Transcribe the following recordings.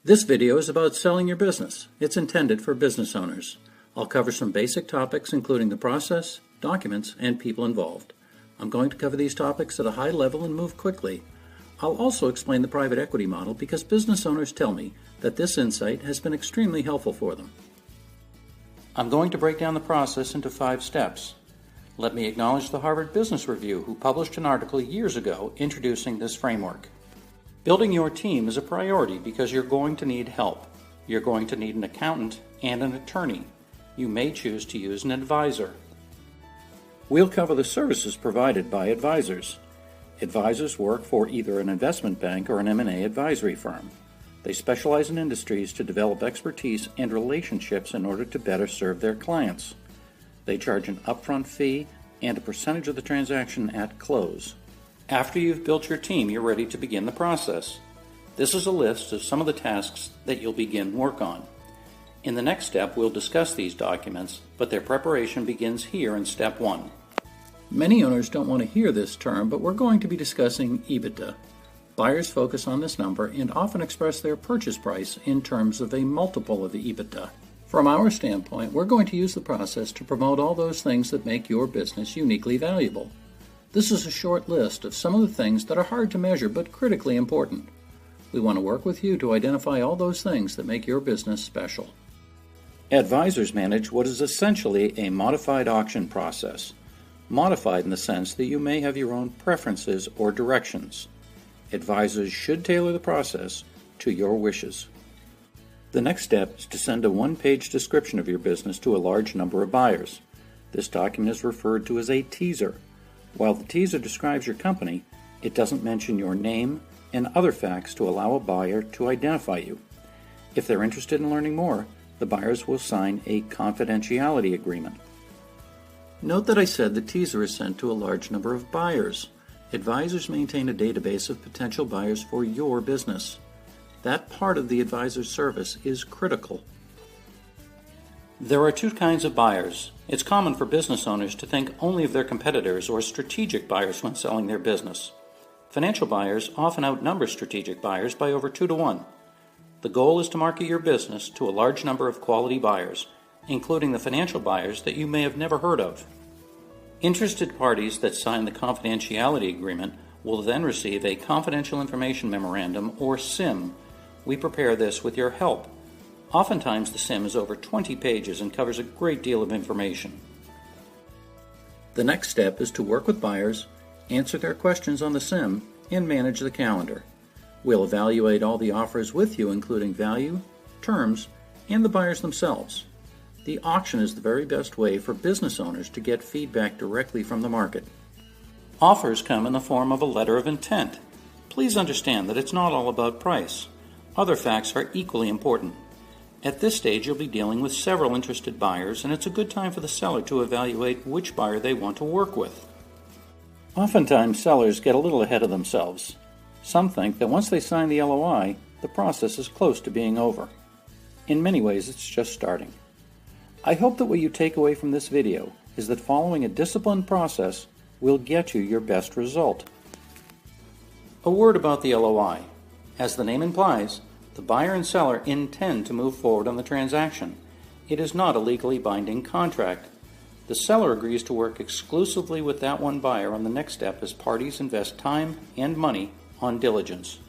This video is about selling your business. It's intended for business owners. I'll cover some basic topics including the process, documents, and people involved. I'm going to cover these topics at a high level and move quickly. I'll also explain the private equity model because business owners tell me that this insight has been extremely helpful for them. I'm going to break down the process into 5 steps. Let me acknowledge the Harvard Business Review, who published an article years ago introducing this framework. Building your team is a priority because you're going to need help. You're going to need an accountant and an attorney. You may choose to use an advisor. We'll cover the services provided by advisors. Advisors work for either an investment bank or an M&A advisory firm. They specialize in industries to develop expertise and relationships in order to better serve their clients. They charge an upfront fee and a percentage of the transaction at close. After you've built your team, you're ready to begin the process. This is a list of some of the tasks that you'll begin work on. In the next step, we'll discuss these documents, but their preparation begins here in step 1. Many owners don't want to hear this term, but we're going to be discussing EBITDA. Buyers focus on this number and often express their purchase price in terms of a multiple of the EBITDA. From our standpoint, we're going to use the process to promote all those things that make your business uniquely valuable. This is a short list of some of the things that are hard to measure but critically important. We want to work with you to identify all those things that make your business special. Advisors manage what is essentially a modified auction process. Modified in the sense that you may have your own preferences or directions. Advisors should tailor the process to your wishes. The next step is to send a one-page description of your business to a large number of buyers. This document is referred to as a teaser. While the teaser describes your company, it doesn't mention your name and other facts to allow a buyer to identify you. If they're interested in learning more, the buyers will sign a confidentiality agreement. Note that I said the teaser is sent to a large number of buyers. Advisors maintain a database of potential buyers for your business. That part of the advisor's service is critical. There are 2 kinds of buyers. It's common for business owners to think only of their competitors or strategic buyers when selling their business. Financial buyers often outnumber strategic buyers by over 2 to 1. The goal is to market your business to a large number of quality buyers, including the financial buyers that you may have never heard of. Interested parties that sign the confidentiality agreement will then receive a Confidential Information Memorandum, or CIM. We prepare this with your help. Oftentimes the CIM is over 20 pages and covers a great deal of information. The next step is to work with buyers, answer their questions on the CIM, and manage the calendar. We'll evaluate all the offers with you, including value, terms, and the buyers themselves. The auction is the very best way for business owners to get feedback directly from the market. Offers come in the form of a letter of intent. Please understand that it's not all about price. Other facts are equally important. At this stage, you'll be dealing with several interested buyers, and it's a good time for the seller to evaluate which buyer they want to work with. Oftentimes, sellers get a little ahead of themselves. Some think that once they sign the LOI, the process is close to being over. In many ways, it's just starting. I hope that what you take away from this video is that following a disciplined process will get you your best result. A word about the LOI. As the name implies, the buyer and seller intend to move forward on the transaction. It is not a legally binding contract. The seller agrees to work exclusively with that one buyer on the next step as parties invest time and money on diligence.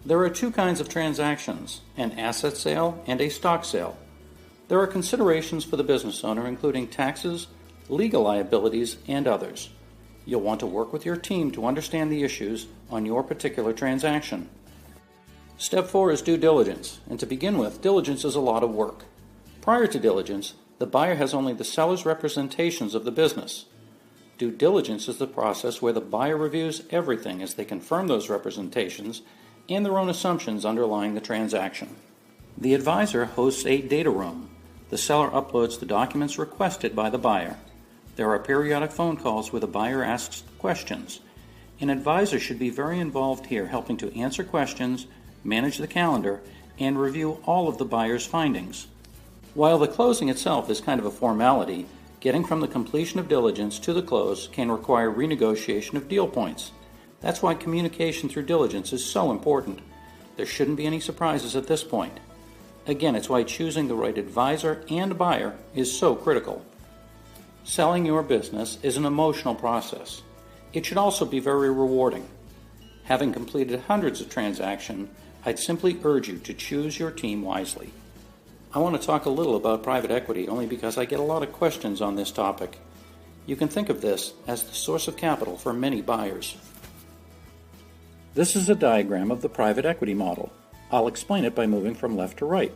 There are 2 kinds of transactions, an asset sale and a stock sale. There are considerations for the business owner, including taxes, legal liabilities, and others. You'll want to work with your team to understand the issues on your particular transaction. Step 4 is due diligence, and to begin with, diligence is a lot of work. Prior to diligence, the buyer has only the seller's representations of the business. Due diligence is the process where the buyer reviews everything as they confirm those representations and their own assumptions underlying the transaction. The advisor hosts a data room. The seller uploads the documents requested by the buyer. There are periodic phone calls where the buyer asks questions. An advisor should be very involved here, helping to answer questions, manage the calendar, and review all of the buyer's findings. While the closing itself is kind of a formality, getting from the completion of diligence to the close can require renegotiation of deal points. That's why communication through diligence is so important. There shouldn't be any surprises at this point. Again, it's why choosing the right advisor and buyer is so critical. Selling your business is an emotional process. It should also be very rewarding. Having completed hundreds of transactions, I'd simply urge you to choose your team wisely. I want to talk a little about private equity only because I get a lot of questions on this topic. You can think of this as the source of capital for many buyers. This is a diagram of the private equity model. I'll explain it by moving from left to right.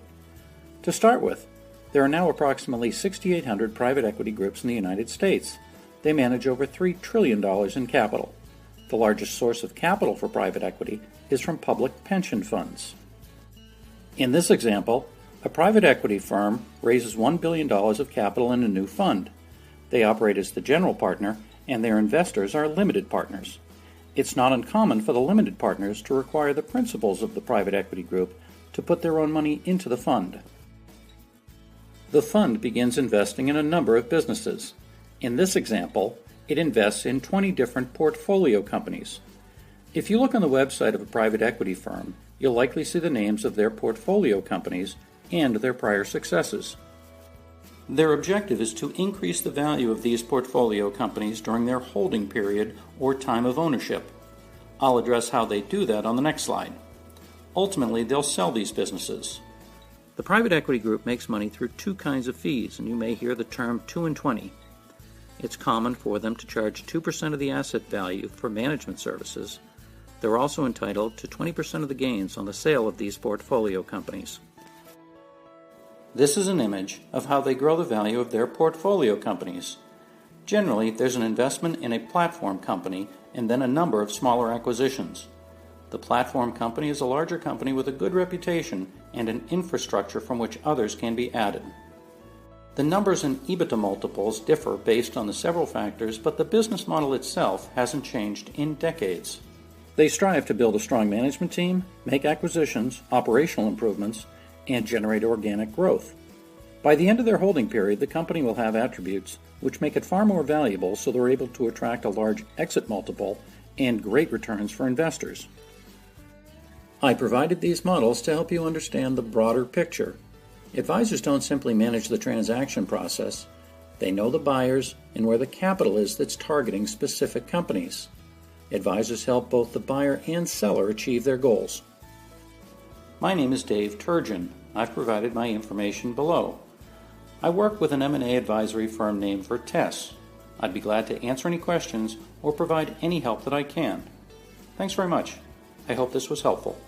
To start with, there are now approximately 6,800 private equity groups in the United States. They manage over $3 trillion in capital. The largest source of capital for private equity is from public pension funds. In this example, a private equity firm raises $1 billion of capital in a new fund. They operate as the general partner, and their investors are limited partners. It's not uncommon for the limited partners to require the principals of the private equity group to put their own money into the fund. The fund begins investing in a number of businesses. In this example, it invests in 20 different portfolio companies. If you look on the website of a private equity firm, you'll likely see the names of their portfolio companies and their prior successes. Their objective is to increase the value of these portfolio companies during their holding period or time of ownership. I'll address how they do that on the next slide. Ultimately, they'll sell these businesses. The private equity group makes money through two kinds of fees, and you may hear the term 2 and 20. It's common for them to charge 2% of the asset value for management services. They're also entitled to 20% of the gains on the sale of these portfolio companies. This is an image of how they grow the value of their portfolio companies. Generally, there's an investment in a platform company and then a number of smaller acquisitions. The platform company is a larger company with a good reputation and an infrastructure from which others can be added. The numbers in EBITDA multiples differ based on the several factors, but the business model itself hasn't changed in decades. They strive to build a strong management team, make acquisitions, operational improvements, and generate organic growth. By the end of their holding period, the company will have attributes which make it far more valuable, so they're able to attract a large exit multiple and great returns for investors. I provided these models to help you understand the broader picture. Advisors don't simply manage the transaction process. They know the buyers and where the capital is that's targeting specific companies. Advisors help both the buyer and seller achieve their goals. My name is Dave Turgeon. I've provided my information below. I work with an M&A advisory firm named Vertess. I'd be glad to answer any questions or provide any help that I can. Thanks very much. I hope this was helpful.